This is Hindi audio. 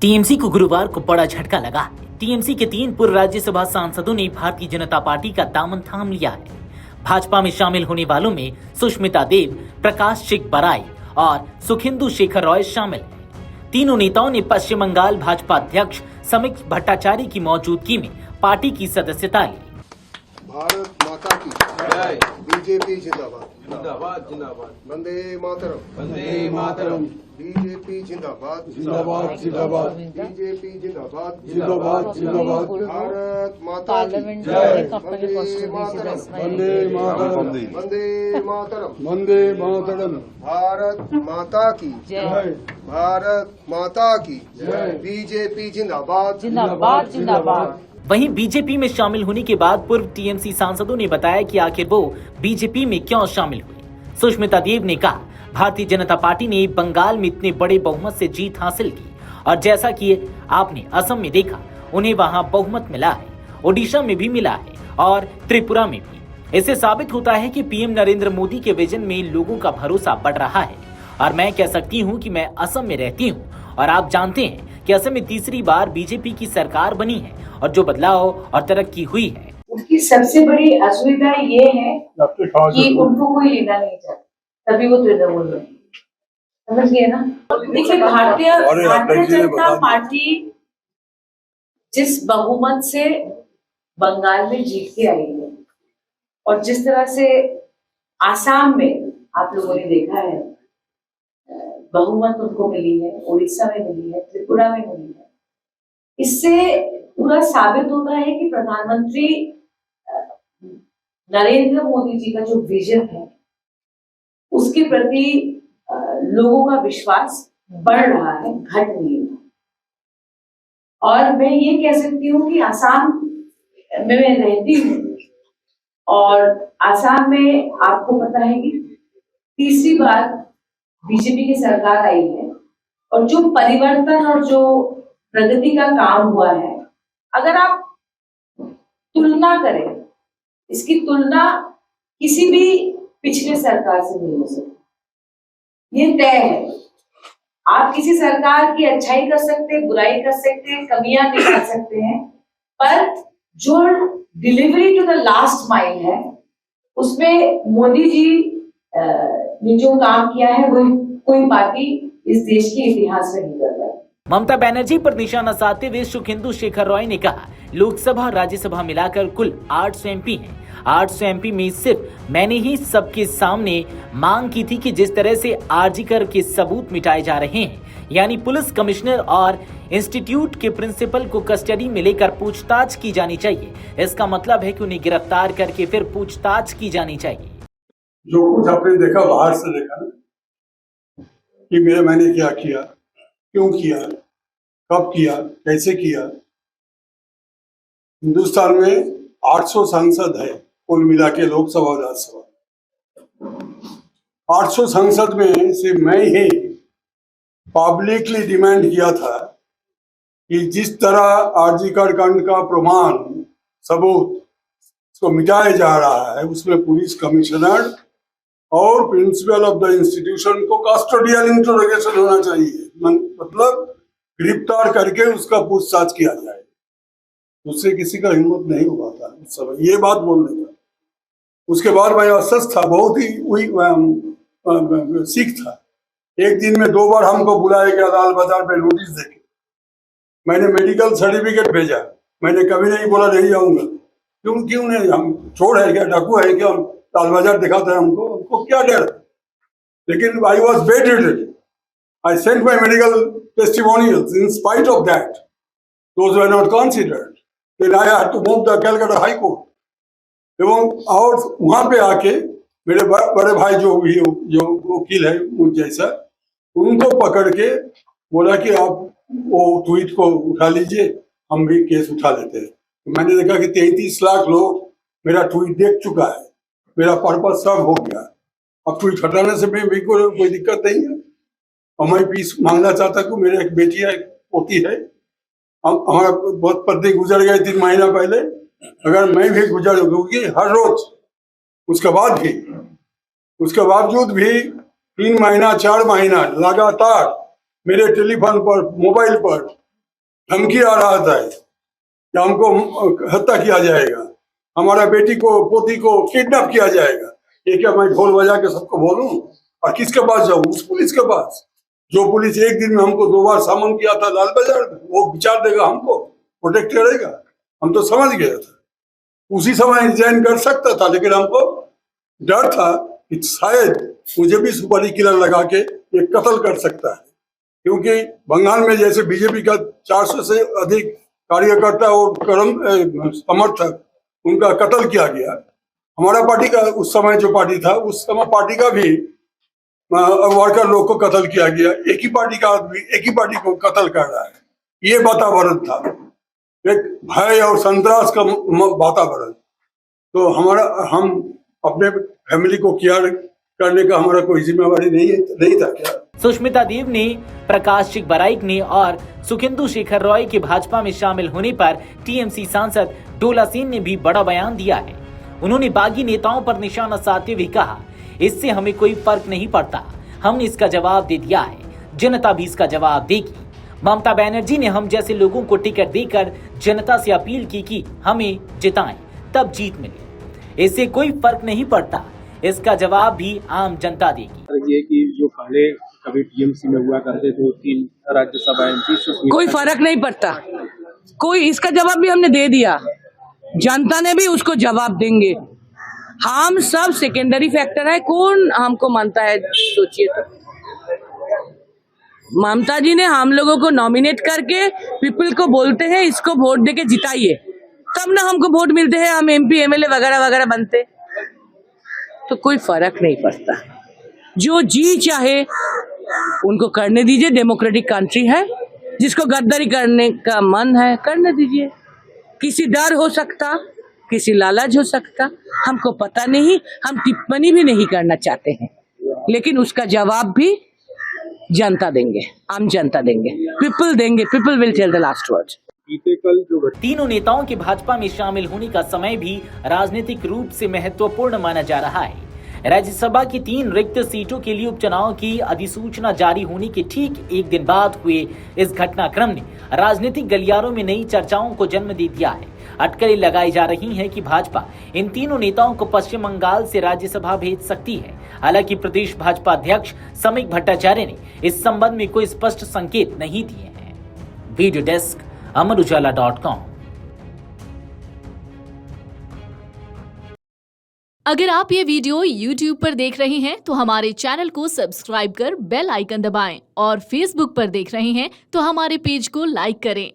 टीएमसी को गुरुवार को बड़ा झटका लगा है। टीएमसी के 3 पूर्व राज्यसभा सांसदों ने भारतीय जनता पार्टी का दामन थाम लिया है। भाजपा में शामिल होने वालों में सुष्मिता देव, प्रकाश सिंह बराई और सुखेंदु शेखर रॉय शामिल हैं। तीनों नेताओं ने पश्चिम बंगाल भाजपा अध्यक्ष समीक्षा भट्टाचार्य की मौजूदगी में पार्टी की सदस्यता ली। भारत माता की जय। बीजेपी जिंदाबाद जिंदाबाद जिंदाबाद। वंदे मातरम वंदे मातरम। बीजेपी जिंदाबाद जिंदाबाद जिंदाबाद। बीजेपी जिंदाबाद जिंदाबाद जिंदाबाद। भारत माता की जय। वंदे मातरम वंदे मातरम वंदे मातरम वंदे मातरम। भारत माता की जय। भारत माता की जय। बीजेपी जिंदाबाद जिंदाबाद जिंदाबाद। वहीं बीजेपी में शामिल होने के बाद पूर्व टीएमसी सांसदों ने बताया कि आखिर वो बीजेपी में क्यों शामिल हुए। सुष्मिता देव ने कहा, भारतीय जनता पार्टी ने बंगाल में इतने बड़े बहुमत से जीत हासिल की और जैसा कि आपने असम में देखा, उन्हें वहां बहुमत मिला है, ओडिशा में भी मिला है और त्रिपुरा में भी। इससे साबित होता है कि पीएम नरेंद्र मोदी के विजन में लोगों का भरोसा बढ़ रहा है। और मैं कह सकती हूँ कि मैं असम में रहती हूँ और आप जानते हैं कि असम में तीसरी बार बीजेपी की सरकार बनी है और जो बदलाव और तरक्की हुई है, उसकी सबसे बड़ी असुविधा ये है कि उनको कोई लेना नहीं चाहता, तभी वो तृणमूल में। समझ गए ना? देखिए, भारतीय जनता पार्टी जिस बहुमत से बंगाल में जीत के आई है और जिस तरह से आसाम में आप लोगों ने देखा है बहुमत उनको मिली है, उड़ीसा में मिली है, त्रिपुरा में मिली है, इससे पूरा साबित होता है कि प्रधानमंत्री नरेंद्र मोदी जी का जो विजन है उसके प्रति लोगों का विश्वास बढ़ रहा है, घट नहीं रहा। और मैं ये कह सकती हूँ कि आसाम में मैं रहती हूँ और आसाम में आपको पता है कि तीसरी बार बीजेपी की सरकार आई है और जो परिवर्तन और जो प्रगति का काम हुआ है, अगर आप तुलना करें, इसकी तुलना किसी भी पिछले सरकार से नहीं हो सकती। ये तय है। आप किसी सरकार की अच्छाई कर सकते हैं, बुराई कर सकते हैं, कमियां निकाल सकते हैं, पर जो delivery to the last mile है उसमें मोदी जी ने जो काम किया है वो कोई पार्टी इस देश के इतिहास में नहीं कर रहा है। ममता बनर्जी पर निशाना साधते हुए सुखेंदु शेखर रॉय ने कहा, लोकसभा और राज्यसभा मिलाकर कुल 800 एमपी हैं। 800 एमपी में सिर्फ मैंने ही सबके सामने मांग की थी कि जिस तरह से आरजीकर के सबूत मिटाए जा रहे हैं, यानी पुलिस कमिश्नर और इंस्टीट्यूट के प्रिंसिपल को कस्टडी में लेकर पूछताछ की जानी चाहिए। इसका मतलब है कि उन्हें गिरफ्तार करके फिर पूछताछ की जानी चाहिए। जो कुछ आपने देखा बाहर से देखा ना कि मैंने क्या किया, क्यों किया, कब किया, कैसे किया। हिंदुस्तान में 800 सांसद है कुल मिला के, लोकसभा और राज्यसभा। 800 सांसद में सिर्फ मैं ही पब्लिकली डिमांड किया था कि जिस तरह आरजीकर कांड का प्रमाण सबूत उसको मिटाया जा रहा है, उसमें पुलिस कमिश्नर और प्रिंसिपल ऑफ द इंस्टीट्यूशन को कस्टोडियल इंटरोगेशन होना चाहिए, मतलब गिरफ्तार करके उसका पूछताछ किया जाए। उससे किसी का हिम्मत नहीं हुआ था उस समय ये बात बोलने का। उसके बाद मैं अस्वस्थ था, बहुत ही सीख था। एक दिन में 2 बार हमको बुलाया गया लाल बाजार पे नोटिस देके। मैंने मेडिकल सर्टिफिकेट भेजा, मैंने कभी नहीं बोला नहीं जाऊंगा। क्यों नहीं, हम चोर है क्या, डाकू है क्या, लाल बाजार दिखाता है हमको क्या डर। लेकिन I was bed-ridden, I sent my medical testimonials. In spite of that, those were not considered. Then I had to move the Calcutta High Court. एवं और वहाँ पे आके मेरे बड़े भाई जो वकील है मुझ जैसा, उनको पकड़ के बोला कि आप वो ट्वीट को उठा लीजिए, हम भी केस उठा लेते हैं। तो मैंने देखा कि 33 लाख लोग मेरा ट्वीट देख चुका है, मेरा पर्पस सब हो गया। अब ट्वीट हटाने से भी कोई दिक्कत नहीं है। और मैं पीस मांगना चाहता हूँ, मेरे एक बेटी है, पोती है, हमारा बहुत पत्नी गुजर गई 3 महीना पहले। अगर मैं भी गुजर दूंगी हर रोज, उसके बावजूद भी 3 महीना 4 महीना लगातार मेरे टेलीफोन पर, मोबाइल पर धमकी आ रहा था कि हमको हत्या किया जाएगा, हमारा बेटी को पोती को किडनैप किया जाएगा। ये क्या मैं ढोल बजा के सबको बोलूं? और किसके पास जाऊं? उस पुलिस के पास जो पुलिस एक दिन में हमको 2 बार सामन किया था लाल बाजार में, वो विचार देगा, हमको प्रोटेक्ट करेगा? हम तो समझ गया था, उसी समय रिजाइन कर सकता था, लेकिन हमको डर था कि शायद मुझे भी सुपारी किलर लगा के ये कत्ल कर सकता है, क्योंकि बंगाल में जैसे बीजेपी का 400 से अधिक कार्यकर्ता और समर्थक उनका कत्ल किया गया। हमारा पार्टी का उस समय जो पार्टी था, उस समय पार्टी का भी वर्कर लोग को कत्ल किया गया। एक ही पार्टी का आदमी एक ही पार्टी को कत्ल कर रहा है। ये वातावरण था, एक भय और संतरास का वातावरण। तो हम अपने फैमिली को केयर करने का हमारा कोई जिम्मेवारी नहीं था क्या? सुष्मिता देव ने, प्रकाश चिकबराइक ने और सुखेंदु शेखर रॉय के भाजपा में शामिल होने पर टीएमसी सांसद डोला सेन ने भी बड़ा बयान दिया है। उन्होंने बागी नेताओं पर निशाना साधते हुए कहा, इससे हमें कोई फर्क नहीं पड़ता, हमने इसका जवाब दे दिया है, जनता भी इसका जवाब देगी। ममता बनर्जी ने हम जैसे लोगों को टिकट देकर जनता से अपील की कि हमें जिताएं, तब जीत मिले। इससे कोई फर्क नहीं पड़ता, इसका जवाब भी आम जनता देगी। ये कि जो पहले कभी टीएमसी में हुआ करते थे 3 राज्यसभा एमपी, कोई फर्क नहीं पड़ता, कोई इसका जवाब भी हमने दे दिया, जनता ने भी उसको जवाब देंगे। हम सब सेकेंडरी फैक्टर है, कौन हमको मानता है? सोचिए तो, ममता जी ने हम लोगों को नॉमिनेट करके पीपल को बोलते हैं इसको वोट देके जिताइए, तब ना हमको वोट मिलते हैं, हम एमपी एमएलए वगैरह वगैरह बनते। तो कोई फर्क नहीं पड़ता, जो जी चाहे उनको करने दीजिए। डेमोक्रेटिक कंट्री है, जिसको गद्दारी करने का मन है करने दीजिए। किसी डर हो सकता, किसी लालच हो सकता, हमको पता नहीं, हम टिप्पणी भी नहीं करना चाहते हैं, लेकिन उसका जवाब भी जनता देंगे, आम जनता देंगे, पीपल देंगे, people will tell the last word. कल जो तीनों नेताओं के भाजपा में शामिल होने का समय भी राजनीतिक रूप से महत्वपूर्ण माना जा रहा है। राज्यसभा की 3 रिक्त सीटों के लिए उपचुनाव की अधिसूचना जारी होने के ठीक एक दिन बाद हुए इस घटनाक्रम ने राजनीतिक गलियारों में नई चर्चाओं को जन्म दे दिया है। अटकलें लगाई जा रही हैं कि भाजपा इन तीनों नेताओं को पश्चिम बंगाल से राज्यसभा भेज सकती है। हालांकि प्रदेश भाजपा अध्यक्ष समीक भट्टाचार्य ने इस संबंध में कोई स्पष्ट संकेत नहीं दिए हैं। वीडियो डेस्क अमरउजाला.com। अगर आप ये वीडियो YouTube पर देख रहे हैं तो हमारे चैनल को सब्सक्राइब कर बेल आइकन दबाएं और Facebook पर देख रहे हैं तो हमारे पेज को लाइक करें।